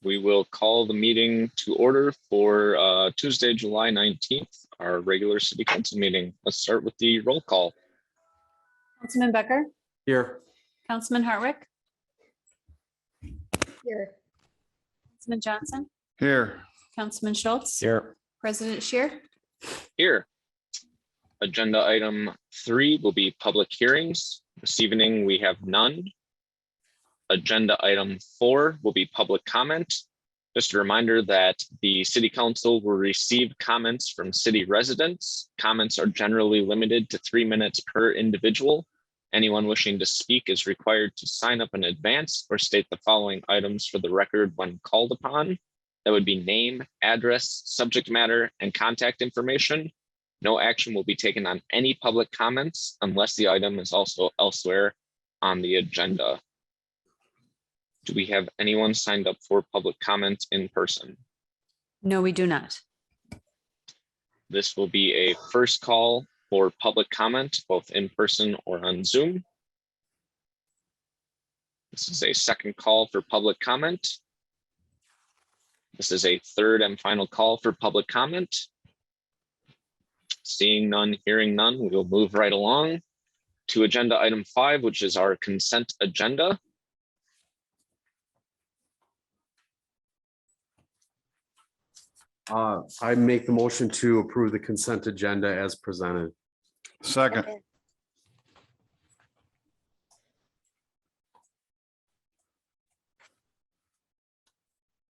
We will call the meeting to order for Tuesday, July 19th, our regular city council meeting. Let's start with the roll call. Councilman Becker. Here. Councilman Hartwick. Here. Councilman Johnson. Here. Councilman Schultz. Here. President Scheer. Here. Agenda item 3 will be public hearings. This evening we have none. Agenda item 4 will be public comment. Just a reminder that the city council will receive comments from city residents. Comments are generally limited to 3 minutes per individual. Anyone wishing to speak is required to sign up in advance or state the following items for the record when called upon. That would be name, address, subject matter, and contact information. No action will be taken on any public comments unless the item is also elsewhere on the agenda. Do we have anyone signed up for public comment in person? No, we do not. This will be a first call for public comment, both in person or on Zoom. This is a second call for public comment. This is a third and final call for public comment. Seeing none, hearing none, we will move right along to agenda item 5, which is our consent agenda. I make the motion to approve the consent agenda as presented. Second.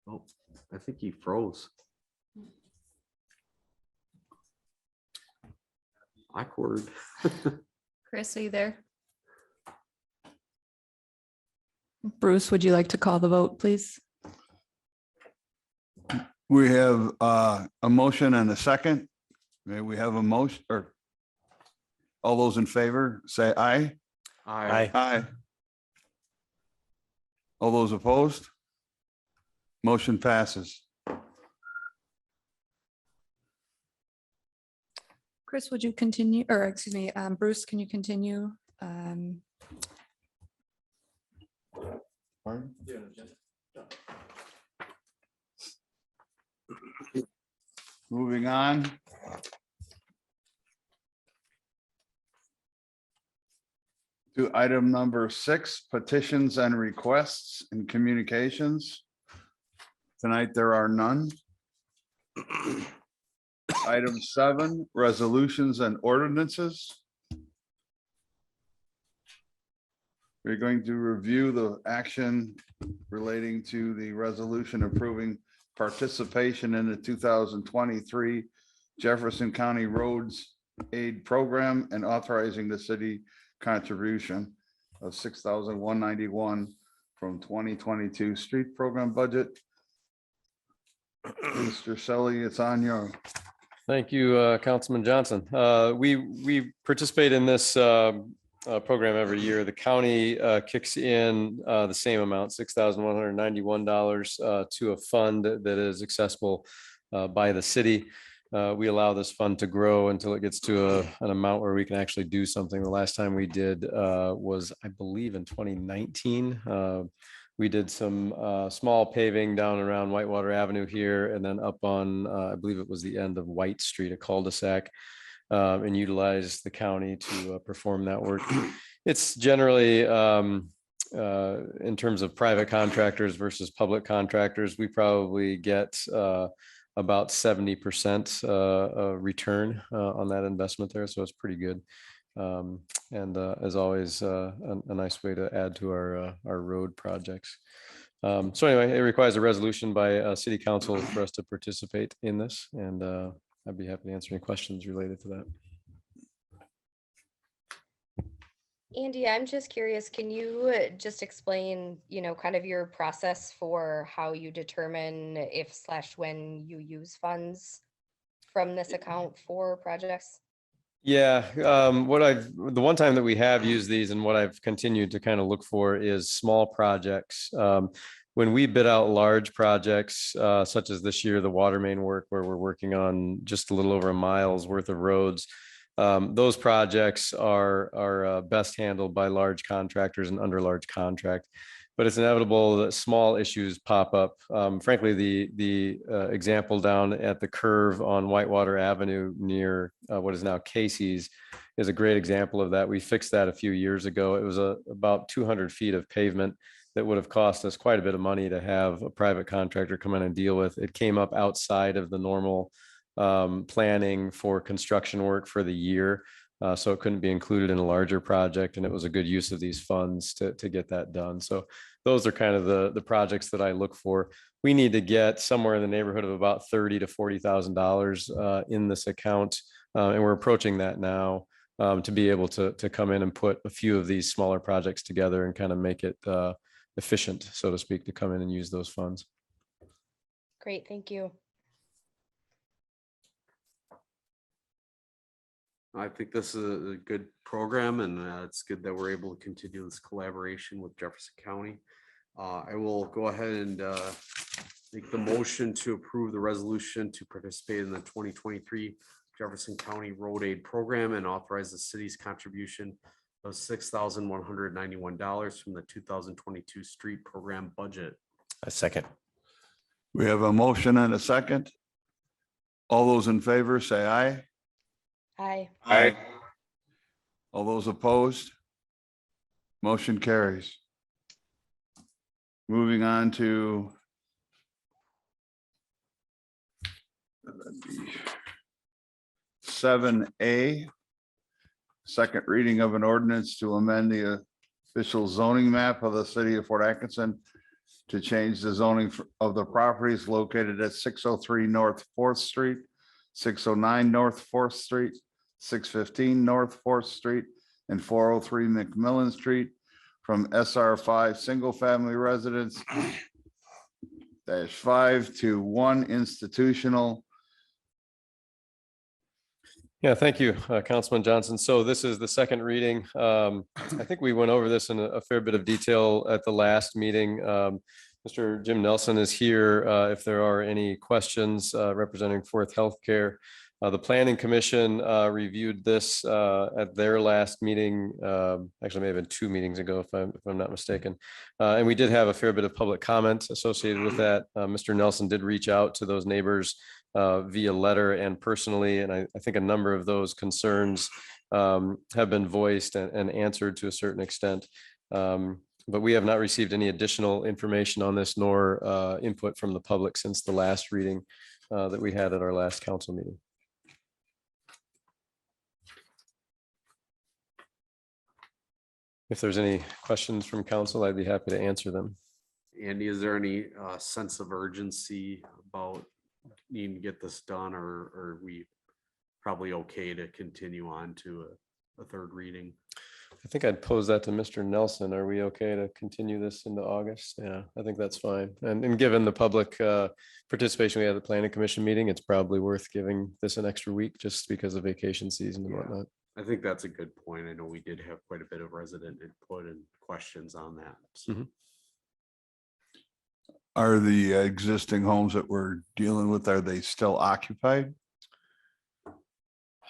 Oh, I think he froze. Awkward. Chris, are you there? Bruce, would you like to call the vote, please? We have a motion and a second. May we have a motion, or all those in favor, say aye. Aye. Aye. All those opposed? Motion passes. Chris, would you continue, or excuse me, Bruce, can you continue? Moving on. To item number 6, petitions and requests and communications. Tonight, there are none. Item 7, resolutions and ordinances. We're going to review the action relating to the resolution approving participation in the 2023 Jefferson County Roads Aid Program and authorizing the city contribution of $6,191 from 2022 street program budget. Mr. Selly, it's on you. Thank you, Councilman Johnson. We participate in this program every year. The county kicks in the same amount, $6,191 to a fund that is accessible by the city. We allow this fund to grow until it gets to an amount where we can actually do something. The last time we did was, I believe, in 2019. We did some small paving down around Whitewater Avenue here, and then up on, I believe it was the end of White Street, a cul-de-sac, and utilized the county to perform that work. It's generally, in terms of private contractors versus public contractors, we probably get about 70% return on that investment there. So it's pretty good. And as always, a nice way to add to our road projects. So anyway, it requires a resolution by city council for us to participate in this. And I'd be happy to answer any questions related to that. Andy, I'm just curious, can you just explain, kind of your process for how you determine if/when you use funds from this account for projects? Yeah, the one time that we have used these and what I've continued to kind of look for is small projects. When we bid out large projects, such as this year, the water main work, where we're working on just a little over a mile's worth of roads, those projects are best handled by large contractors and under large contract. but it's inevitable that small issues pop up. Frankly, the example down at the curve on Whitewater Avenue near what is now Casey's is a great example of that. We fixed that a few years ago. It was about 200 feet of pavement that would have cost us quite a bit of money to have a private contractor come in and deal with. It came up outside of the normal planning for construction work for the year. So it couldn't be included in a larger project, and it was a good use of these funds to get that done. So those are kind of the projects that I look for. We need to get somewhere in the neighborhood of about $30,000 to $40,000 in this account, and we're approaching that now to be able to come in and put a few of these smaller projects together and kind of make it efficient, so to speak, to come in and use those funds. Great, thank you. I think this is a good program, and it's good that we're able to continue this collaboration with Jefferson County. I will go ahead and make the motion to approve the resolution to participate in the 2023 Jefferson County Road Aid Program and authorize the city's contribution of $6,191 from the 2022 street program budget. A second. We have a motion and a second. All those in favor say aye. Aye. Aye. All those opposed? Motion carries. Moving on to 7A, second reading of an ordinance to amend the official zoning map of the city of Fort Atkinson to change the zoning of the properties located at 603 North 4th Street, 609 North 4th Street, 615 North 4th Street, and 403 McMillan Street from SR5 Single Family Residence -5 to 1 institutional. Yeah, thank you, Councilman Johnson. So this is the second reading. I think we went over this in a fair bit of detail at the last meeting. Mr. Jim Nelson is here if there are any questions representing Fourth Healthcare. The Planning Commission reviewed this at their last meeting, actually may have been 2 meetings ago, if I'm not mistaken. And we did have a fair bit of public comment associated with that. Mr. Nelson did reach out to those neighbors via letter and personally, and I think a number of those concerns have been voiced and answered to a certain extent. But we have not received any additional information on this nor input from the public since the last reading that we had at our last council meeting. If there's any questions from council, I'd be happy to answer them. Andy, is there any sense of urgency about needing to get this done, or are we probably okay to continue on to a third reading? I think I'd pose that to Mr. Nelson. Are we okay to continue this into August? Yeah, I think that's fine. And given the public participation we had at the Planning Commission meeting, it's probably worth giving this an extra week just because of vacation season and whatnot. I think that's a good point. I know we did have quite a bit of resident input and questions on that. So. Mhm. Are the existing homes that we're dealing with, are they still occupied?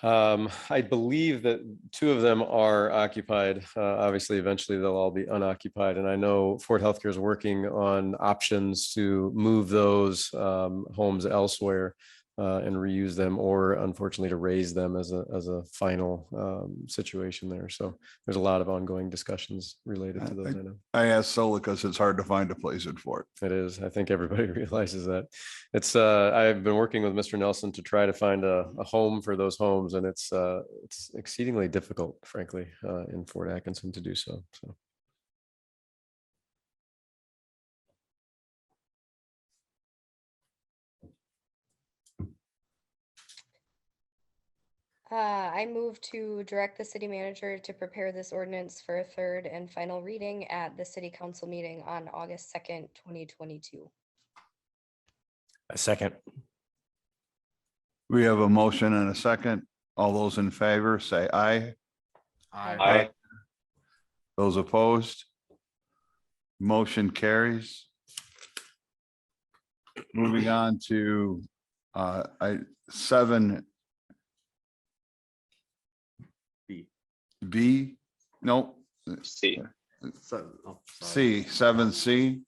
I believe that 2 of them are occupied. Obviously, eventually they'll all be unoccupied. And I know Fort Healthcare is working on options to move those homes elsewhere and reuse them, or unfortunately to raise them as a final situation there. So there's a lot of ongoing discussions related to those. I know. I asked solely because it's hard to find a place in Fort. It is. I think everybody realizes that. It's. I've been working with Mr. Nelson to try to find a home for those homes, and it's exceedingly difficult, frankly, in Fort Atkinson to do so. So. I move to direct the city manager to prepare this ordinance for a third and final reading at the city council meeting on August 2nd, 2022. A second. We have a motion and a second. All those in favor say aye. Aye. Those opposed? Motion carries. Moving on to 7B. No, C. sorry. C, 7C.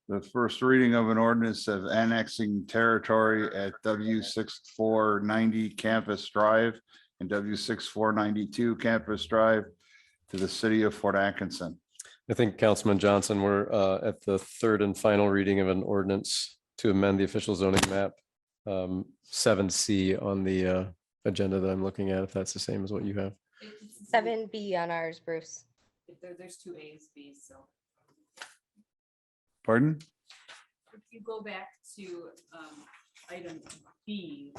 The first reading of an ordinance of annexing territory at W6490 Campus Drive and W6492 Campus Drive to the city of Fort Atkinson. I think Councilman Johnson, we're at the third and final reading of an ordinance to amend the official zoning map. 7C on the agenda that I'm looking at, if that's the same as what you have. 7B on ours, Bruce. There's two A's, B's, so Pardon? if you go back to item B.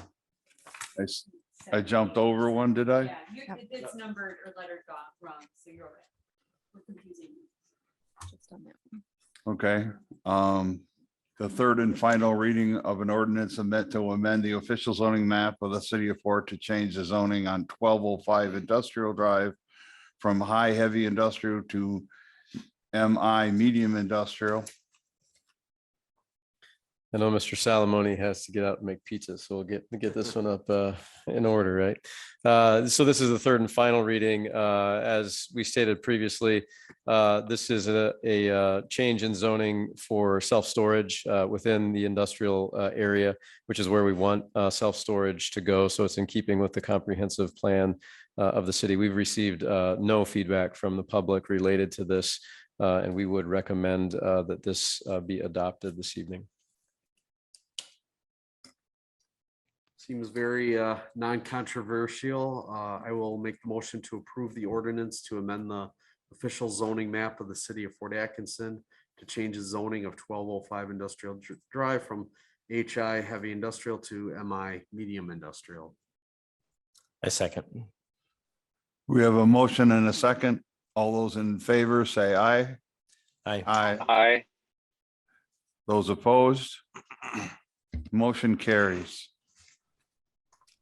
I jumped over one, did I? Yeah, Yep. it's numbered or lettered wrong, so you're right. We're confusing. Just on that one. Okay, the third and final reading of an ordinance meant to amend the official zoning map of the city of Fort to change the zoning on 1205 Industrial Drive from high heavy industrial to MI medium industrial. I know Mr. Salamone has to get out and make pizza, so we'll get this one up in order, right? So this is the third and final reading. As we stated previously, this is a change in zoning for self-storage within the industrial area, which is where we want self-storage to go. So it's in keeping with the comprehensive plan of the city. We've received no feedback from the public related to this, and we would recommend that this be adopted this evening. Seems very non-controversial. I will make the motion to approve the ordinance to amend the official zoning map of the city of Fort Atkinson to change the zoning of 1205 Industrial Drive from HI heavy industrial to MI medium industrial. I second. We have a motion and a second. All those in favor say aye. Aye. Aye. Aye. Those opposed? Motion carries.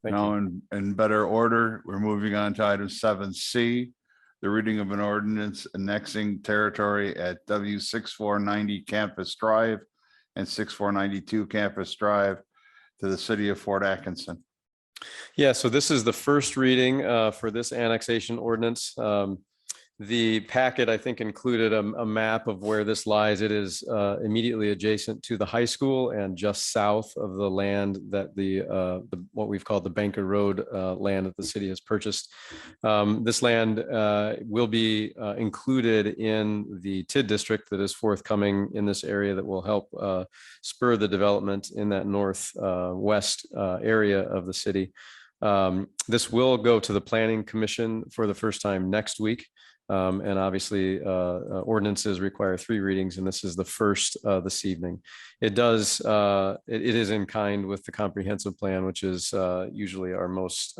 Thank Now, you. in better order, we're moving on to item 7C, the reading of an ordinance annexing territory at W6490 Campus Drive and 6492 Campus Drive to the city of Fort Atkinson. Yeah, so this is the first reading for this annexation ordinance. The packet, I think, included a map of where this lies. It is immediately adjacent to the high school and just south of the land that the what we've called the Banker Road land that the city has purchased. This land will be included in the TID district that is forthcoming in this area that will help spur the development in that northwest area of the city. This will go to the Planning Commission for the first time next week. And obviously, ordinances require 3 readings, and this is the first this evening. It is in kind with the comprehensive plan, which is usually our most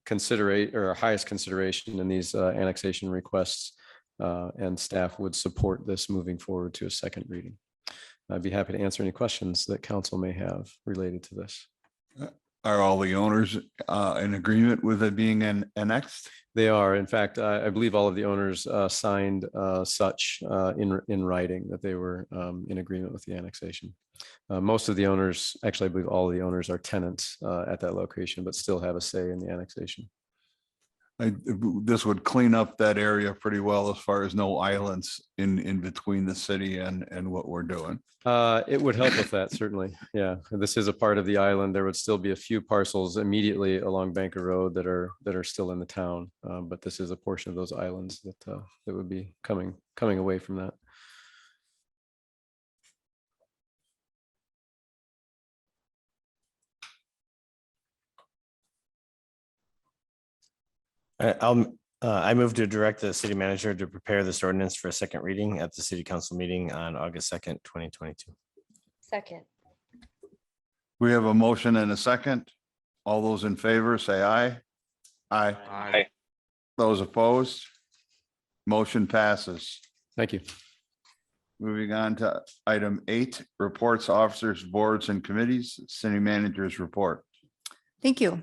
considerate or our highest consideration in these annexation requests. And staff would support this moving forward to a second reading. I'd be happy to answer any questions that council may have related to this. Are all the owners in agreement with it being annexed? They are. In fact, I believe all of the owners signed such in writing that they were in agreement with the annexation. Most of the owners, actually, I believe all of the owners are tenants at that location, but still have a say in the annexation. This would clean up that area pretty well as far as no islands in between the city and what we're doing. It would help with that, certainly. Yeah, this is a part of the island. There would still be a few parcels immediately along Banker Road that are still in the town, but this is a portion of those islands that would be coming away from that. I move to direct the city manager to prepare this ordinance for a second reading at the city council meeting on August 2nd, 2022. Second. We have a motion and a second. All those in favor say aye. Aye. Aye. Those opposed? Motion passes. Thank you. Moving on to item 8, reports, officers, boards, and committees, city managers report. Thank you.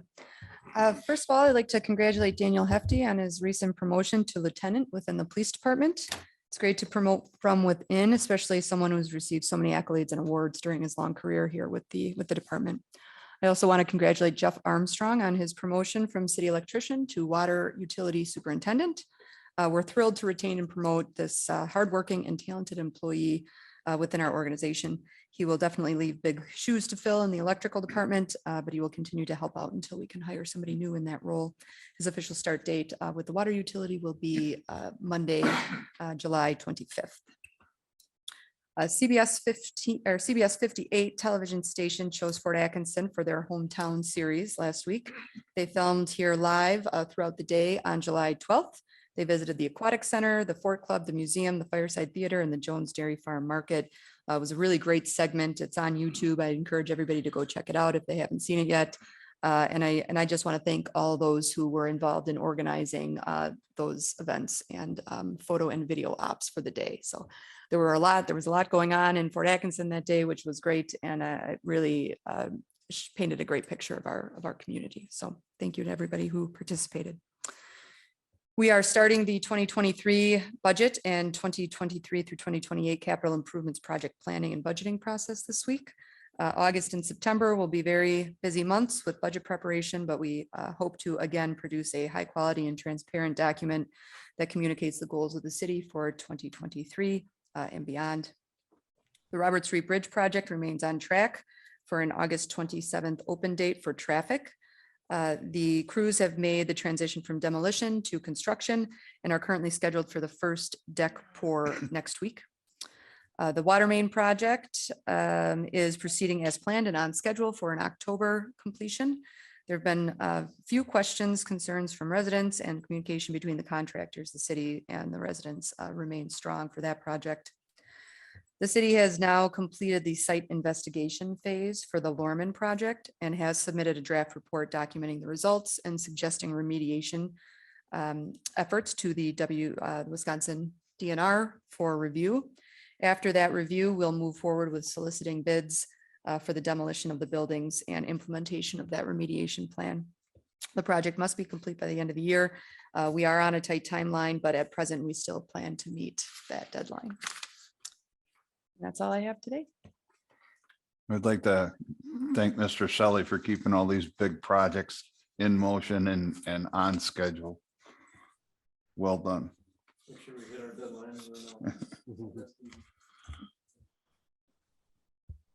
First of all, I'd like to congratulate Daniel Hefty on his recent promotion to lieutenant within the police department. It's great to promote from within, especially someone who's received so many accolades and awards during his long career here with the department. I also want to congratulate Jeff Armstrong on his promotion from city electrician to water utility superintendent. We're thrilled to retain and promote this hardworking and talented employee within our organization. He will definitely leave big shoes to fill in the electrical department, but he will continue to help out until we can hire somebody new in that role. His official start date with the water utility will be Monday, July 25th. CBS 58 television station chose Fort Atkinson for their hometown series last week. They filmed here live throughout the day on July 12th. They visited the Aquatic Center, the Fort Club, the museum, the Fireside Theater, and the Jones Dairy Farm Market. It was a really great segment. It's on YouTube. I encourage everybody to go check it out if they haven't seen it yet. And I just want to thank all those who were involved in organizing those events and photo and video ops for the day. So there was a lot going on in Fort Atkinson that day, which was great. And it really painted a great picture of our community. So thank you to everybody who participated. We are starting the 2023 budget and 2023 through 2028 capital improvements project planning and budgeting process this week. August and September will be very busy months with budget preparation, but we hope to again produce a high quality and transparent document that communicates the goals of the city for 2023 and beyond. The Robert Street Bridge project remains on track for an August 27th open date for traffic. The crews have made the transition from demolition to construction and are currently scheduled for the first deck pour next week. The water main project is proceeding as planned and on schedule for an October completion. There have been a few questions, concerns from residents, and communication between the contractors, the city, and the residents remain strong for that project. The city has now completed the site investigation phase for the Lorman project and has submitted a draft report documenting the results and suggesting remediation efforts to the Wisconsin DNR for review. After that review, we'll move forward with soliciting bids for the demolition of the buildings and implementation of that remediation plan. The project must be complete by the end of the year. We are on a tight timeline, but at present, we still plan to meet that deadline. That's all I have today. I'd like to thank Mr. Shelley for keeping all these big projects in motion and on schedule. Well done.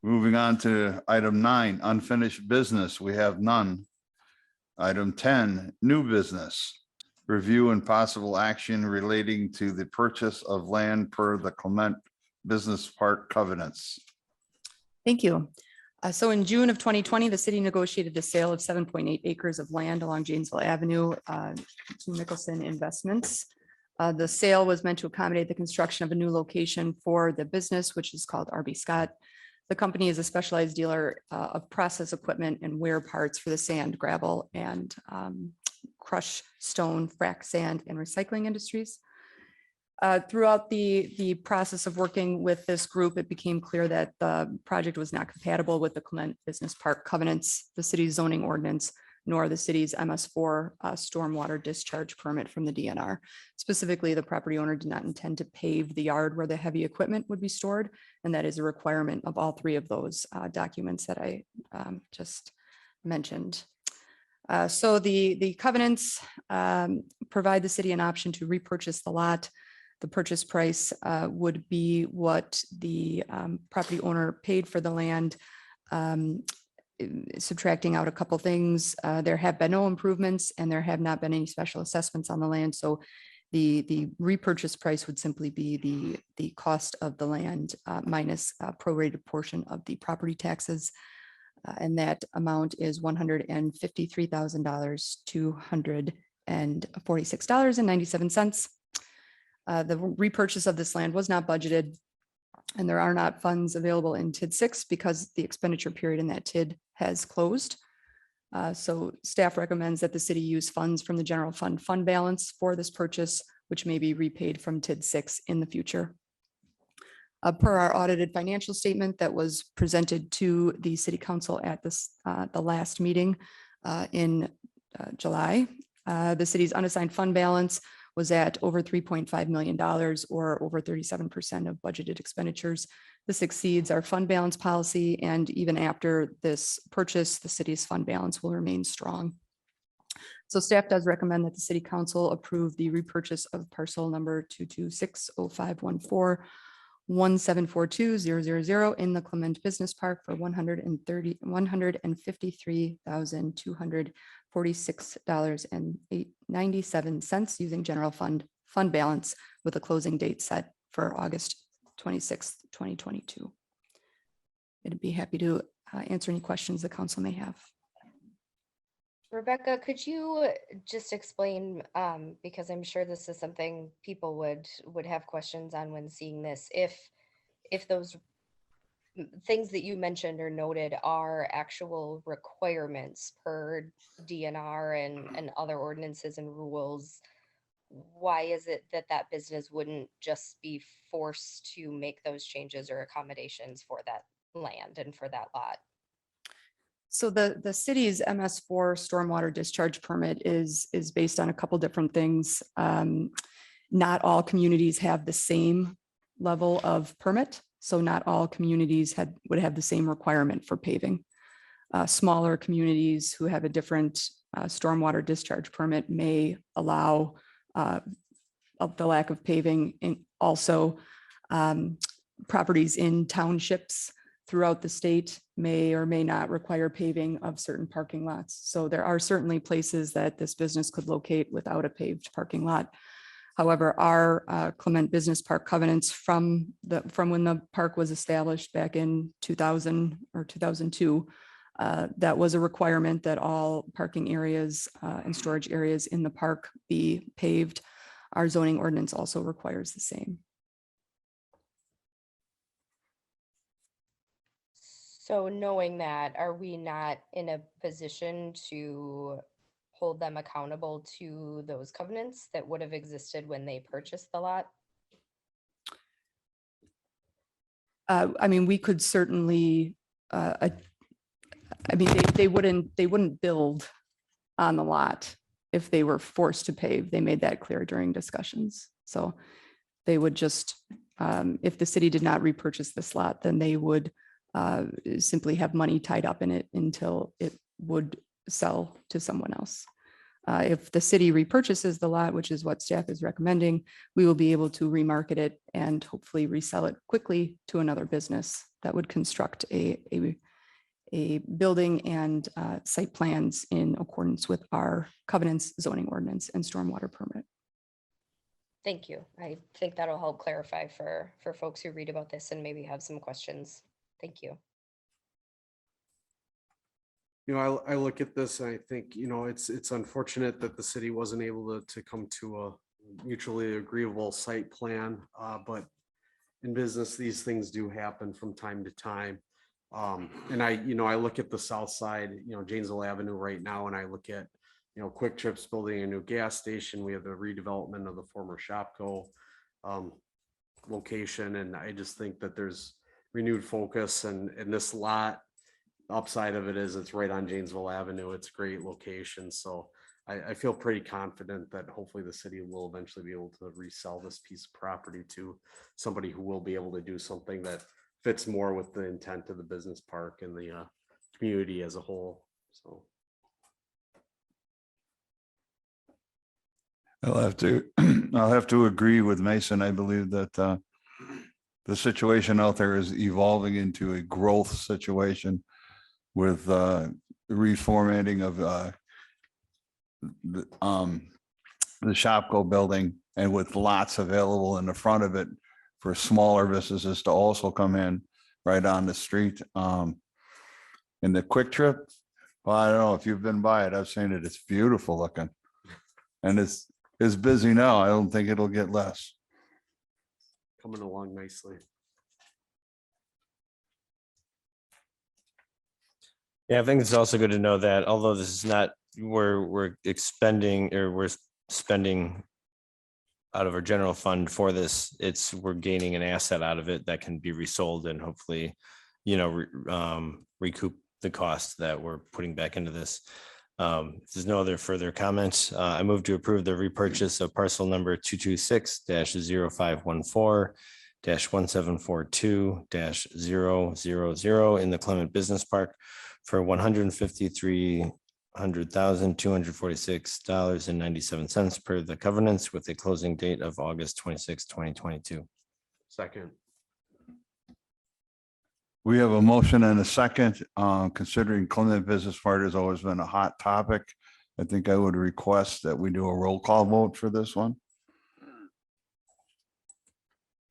Moving on to item 9, unfinished business. We have none. Item 10, new business. Review and possible action relating to the purchase of land per the Clement Business Park covenants. Thank you. So in June of 2020, the city negotiated the sale of 7.8 acres of land along Janesville Avenue to Nicholson Investments. The sale was meant to accommodate the construction of a new location for the business, which is called RB Scott. The company is a specialized dealer of process equipment and wear parts for the sand, gravel, and crush stone, frac sand, and recycling industries. Throughout the process of working with this group, it became clear that the project was not compatible with the Clement Business Park covenants, the city's zoning ordinance, nor the city's MS4 stormwater discharge permit from the DNR. Specifically, the property owner did not intend to pave the yard where the heavy equipment would be stored, and that is a requirement of all three of those documents that I just mentioned. So the covenants provide the city an option to repurchase the lot. The purchase price would be what the property owner paid for the land, subtracting out a couple things. There have been no improvements and there have not been any special assessments on the land. So the repurchase price would simply be the cost of the land minus a prorated portion of the property taxes. And that amount is $153,246.97. The repurchase of this land was not budgeted, and there are not funds available in TID 6 because the expenditure period in that TID has closed. So staff recommends that the city use funds from the general fund balance for this purchase, which may be repaid from TID 6 in the future. Per our audited financial statement that was presented to the city council at the last meeting in July, the city's unassigned fund balance was at over $3.5 million or over 37% of budgeted expenditures. This exceeds our fund balance policy, and even after this purchase, the city's fund balance will remain strong. So staff does recommend that the city council approve the repurchase of parcel number 2260514174200 in the Clement Business Park for $153,153,246.97 using general fund balance with a closing date set for August 26th, 2022. I'd be happy to answer any questions the council may have. Rebecca, could you just explain, because I'm sure this is something people would have questions on when seeing this, if those things that you mentioned or noted are actual requirements per DNR and other ordinances and rules, why is it that that business wouldn't just be forced to make those changes or accommodations for that land and for that lot? So the city's MS4 stormwater discharge permit is based on a couple different things. Not all communities have the same level of permit. So not all communities would have the same requirement for paving. Smaller communities who have a different stormwater discharge permit may allow the lack of paving. And also properties in townships throughout the state may or may not require paving of certain parking lots. So there are certainly places that this business could locate without a paved parking lot. However, our Clement Business Park covenants from when the park was established back in 2000 or 2002, that was a requirement that all parking areas and storage areas in the park be paved. Our zoning ordinance also requires the same. So knowing that, are we not in a position to hold them accountable to those covenants that would have existed when they purchased the lot? I mean, we could certainly, I mean, they wouldn't build on the lot if they were forced to pave. They made that clear during discussions. So they would just, if the city did not repurchase this lot, then they would simply have money tied up in it until it would sell to someone else. If the city repurchases the lot, which is what staff is recommending, we will be able to remarket it and hopefully resell it quickly to another business that would construct a building and site plans in accordance with our covenants, zoning ordinance, and stormwater permit. Thank you. I think that'll help clarify for folks who read about this and maybe have some questions. Thank you. You know, I look at this and I think, you know, it's unfortunate that the city wasn't able to come to a mutually agreeable site plan, but in business, these things do happen from time to time. And I look at the south side, Janesville Avenue right now, and I look at, Quick Trip's building a new gas station. We have the redevelopment of the former Shopko location, and I just think that there's renewed focus, and this lot, upside of it is it's right on Janesville Avenue. It's a great location. So I feel pretty confident that hopefully the city will eventually be able to resell this piece of property to somebody who will be able to do something that fits more with the intent of the business park and the community as a whole. So I'll have to agree with Mason. I believe that the situation out there is evolving into a growth situation with reformatting of the Shopko building, and with lots available in the front of it for smaller businesses to also come in right on the street. And the Quick Trip, well, I don't know if you've been by it. I've seen it. It's beautiful looking, and it's busy now. I don't think it'll get less. coming along nicely. Yeah, I think it's also good to know that although this is not, we're expending, or we're spending out of our general fund for this, we're gaining an asset out of it that can be resold and hopefully, recoup the cost that we're putting back into this. If there's no other further comments, I move to approve the repurchase of parcel number 226-0514-1742-000 in the Clement Business Park for $153,246.97 per the covenants with a closing date of August 26, 2022. Second. We have a motion and a second. Considering Clement Business Park has always been a hot topic, I think I would request that we do a roll call vote for this one.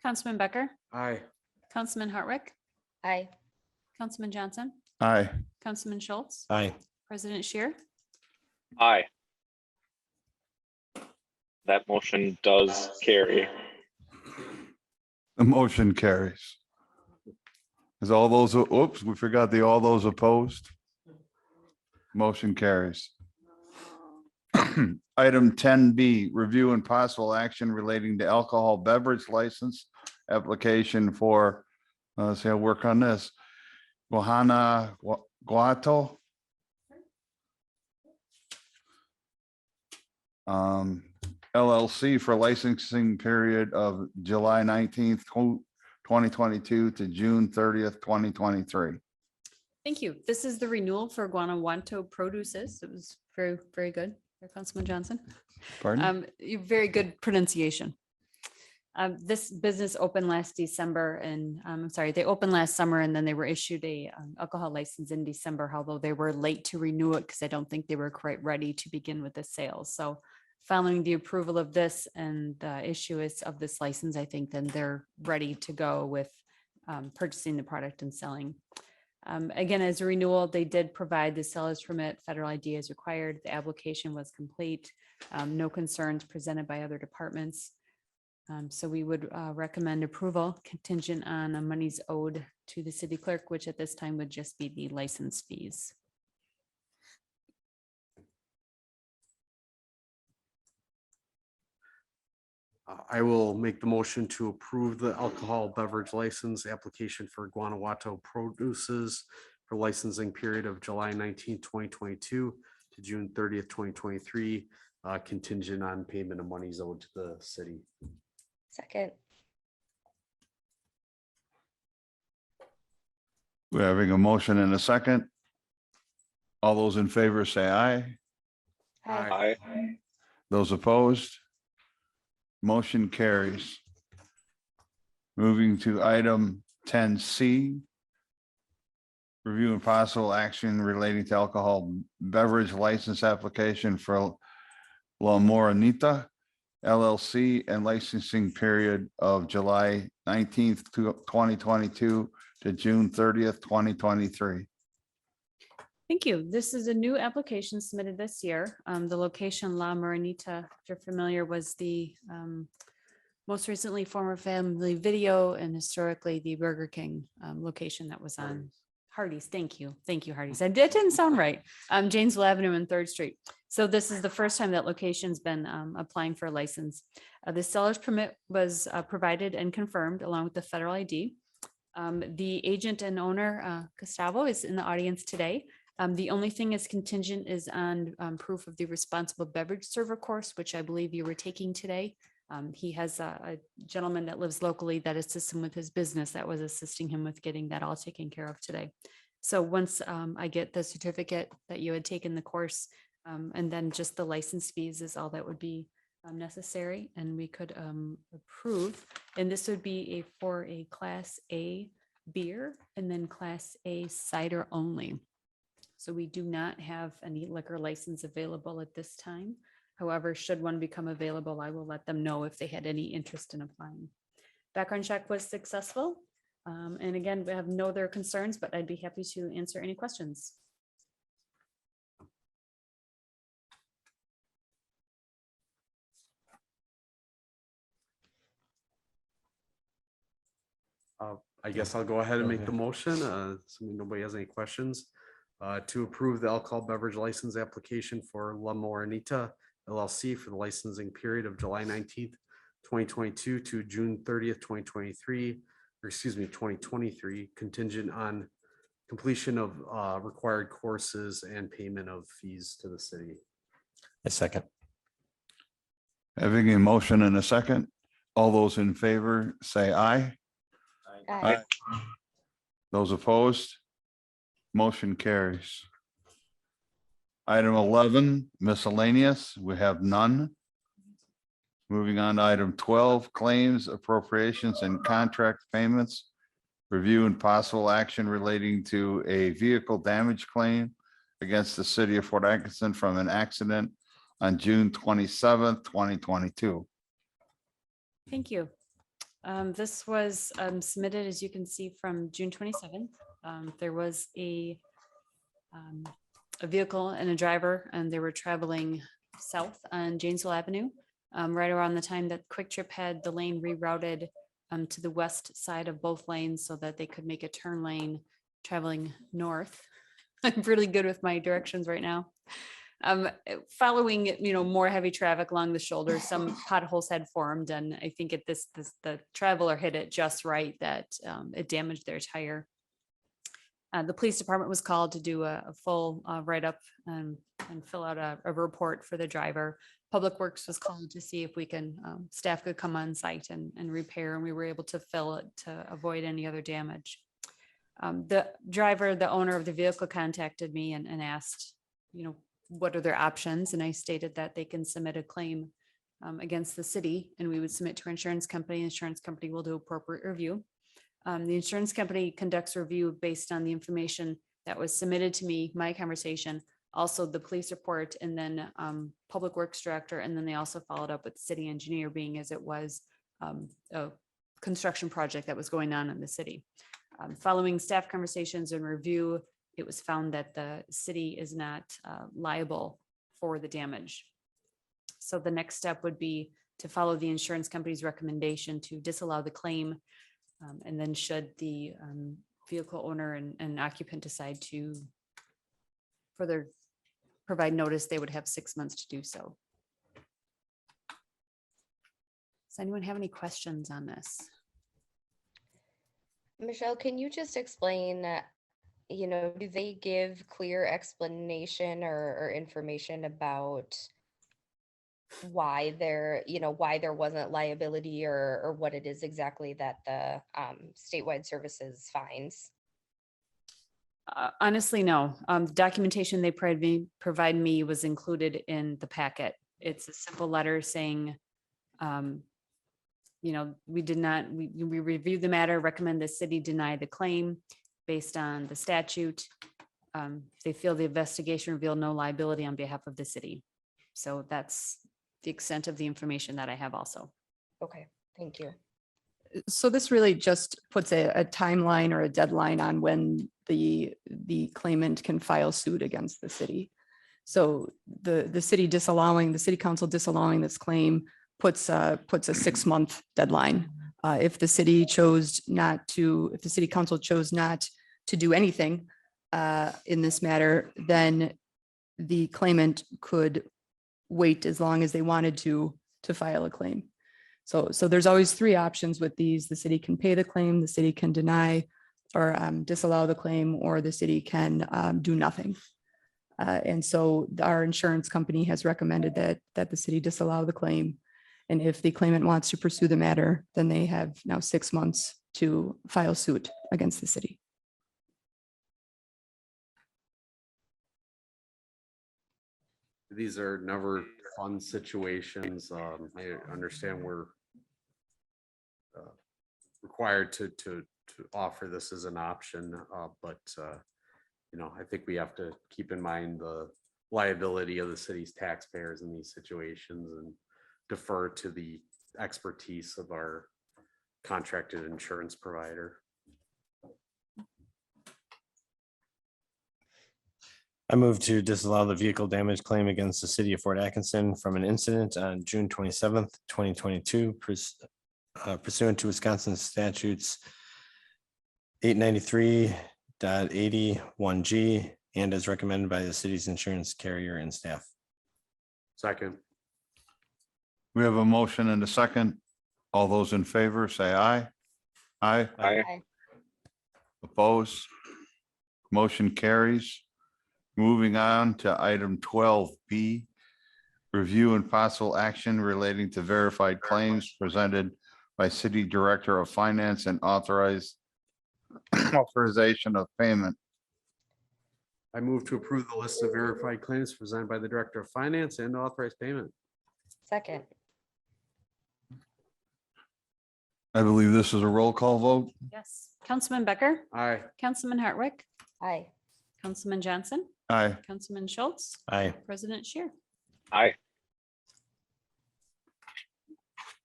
Councilman Becker, Aye. Councilman Hartwick, Aye. Councilman Johnson, Aye. Councilman Schultz, Aye. President Shear. Aye. That motion does carry. The motion carries. Is all those, oops, we forgot all those opposed. Motion carries. Item 10B, review and possible action relating to alcohol beverage license application for, let's see, I'll work on this. Guanajuato. LLC for licensing period of July 19th, 2022 to June 30th, 2023. Thank you. This is the renewal for Guanajuato Produces. It was very, very good. Councilman Johnson. Pardon? Very good pronunciation. This business opened last December and I'm sorry, they opened last summer and then they were issued a alcohol license in December, although they were late to renew it because I don't think they were quite ready to begin with the sales. So following the approval of this and the issuance of this license, I think then they're ready to go with purchasing the product and selling. Again, as a renewal, they did provide the seller's permit, federal ID as required. The application was complete. No concerns presented by other departments. So we would recommend approval contingent on monies owed to the city clerk, which at this time would just be the license fees. I will make the motion to approve the alcohol beverage license application for Guanajuato Produces for licensing period of July 19th, 2022 to June 30th, 2023, contingent on payment of monies owed to the city. Second. We're having a motion and a second. All those in favor say aye. Aye. Aye. Those opposed? Motion carries. Moving to item 10C. Review and possible action relating to alcohol beverage license application for La Morenita LLC and licensing period of July 19th to 2022 to June 30th, 2023. Thank you. This is a new application submitted this year. The location La Morenita, if you're familiar, was the most recently former Family Video and historically the Burger King location that was on Hardee's. Thank you. Thank you, Hardee's. That didn't sound right. Janesville Avenue and 3rd Street. So this is the first time that location's been applying for a license. The seller's permit was provided and confirmed along with the federal ID. The agent and owner, Gustavo, is in the audience today. The only thing is contingent is on proof of the responsible beverage server course, which I believe you were taking today. He has a gentleman that lives locally that assists him with his business that was assisting him with getting that all taken care of today. So once I get the certificate that you had taken the course, and then just the license fees is all that would be necessary, and we could approve. And this would be for a Class A beer and then Class A cider only. So we do not have any liquor license available at this time. However, should one become available, I will let them know if they had any interest in applying. Background check was successful. And again, we have no other concerns, but I'd be happy to answer any questions. I guess I'll go ahead and make the motion. Assuming nobody has any questions. To approve the alcohol beverage license application for La Morenita LLC for the licensing period of July 19th, 2022 to June 30th, 2023, or excuse me, 2023, contingent on completion of required courses and payment of fees to the city. A second. Having a motion and a second, all those in favor say aye. Aye. Those opposed? Motion carries. Item 11, miscellaneous, we have none. Moving on to item 12, claims, appropriations, and contract payments. Review and possible action relating to a vehicle damage claim against the city of Fort Atkinson from an accident on June 27th, 2022. Thank you. This was submitted, as you can see, from June 27th. There was a vehicle and a driver, and they were traveling south on Janesville Avenue, right around the time that Quick Trip had the lane rerouted to the west side of both lanes so that they could make a turn lane traveling north. I'm really good with my directions right now. Following, more heavy traffic along the shoulder, some potholes had formed, and I think the traveler hit it just right that it damaged their tire. The police department was called to do a full write-up and fill out a report for the driver. Public Works was called to see if staff could come on site and repair, and we were able to fill it to avoid any other damage. The driver, the owner of the vehicle, contacted me and asked, what are their options? And I stated that they can submit a claim against the city, and we would submit to our insurance company. Insurance company will do appropriate review. The insurance company conducts review based on the information that was submitted to me, my conversation, also the police report, and then Public Works Director. And then they also followed up with the city engineer, being as it was a construction project that was going on in the city. Following staff conversations and review, it was found that the city is not liable for the damage. So the next step would be to follow the insurance company's recommendation to disallow the claim. And then should the vehicle owner and occupant decide to further provide notice, they would have 6 months to do so. Does anyone have any questions on this? Michelle, can you just explain, do they give clear explanation or information about why there wasn't liability or what it is exactly that the statewide services finds? Honestly, no. Documentation they provide me was included in the packet. It's a simple letter saying, we reviewed the matter, recommend the city deny the claim based on the statute. They feel the investigation revealed no liability on behalf of the city. So that's the extent of the information that I have also. Okay, thank you. So this really just puts a timeline or a deadline on when the claimant can file suit against the city. So the city council disallowing this claim puts a 6-month deadline. If the city council chose not to do anything in this matter, then the claimant could wait as long as they wanted to file a claim. So there's always 3 options with these. The city can pay the claim, the city can deny or disallow the claim, or the city can do nothing. And so our insurance company has recommended that the city disallow the claim. And if the claimant wants to pursue the matter, then they have now 6 months to file suit against the city. These are never fun situations. I understand we're required to offer this as an option, but I think we have to keep in mind the liability of the city's taxpayers in these situations and defer to the expertise of our contracted insurance provider. I move to disallow the vehicle damage claim against the city of Fort Atkinson from an incident on June 27th, 2022 pursuant to Wisconsin statutes 893.80(1)G and as recommended by the city's insurance carrier and staff. Second. We have a motion and a second. All those in favor say aye. Aye. Aye. Aye. Opposed? Motion carries. Moving on to item 12B. Review and possible action relating to verified claims presented by City Director of Finance and authorization of payment. I move to approve the list of verified claims presented by the Director of Finance and authorize payment. Second, I believe this is a roll call vote. Yes. Councilman Becker, Aye. Councilman Hartwick, aye. Councilman Johnson, Aye. Councilman Schultz, Aye. President Shear. Aye.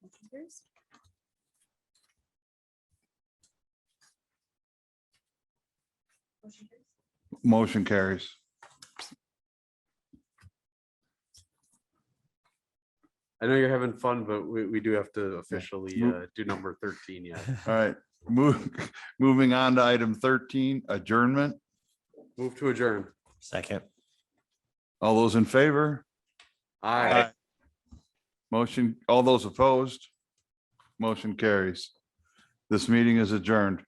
Motion carries. Motion carries. Motion carries. I know you're having fun, but we do have to officially Move. do number 13 yet. All right, moving on to item 13, adjournment. Move to adjourn. Second. All those in favor? Aye. Motion, all those opposed? Motion carries. This meeting is adjourned.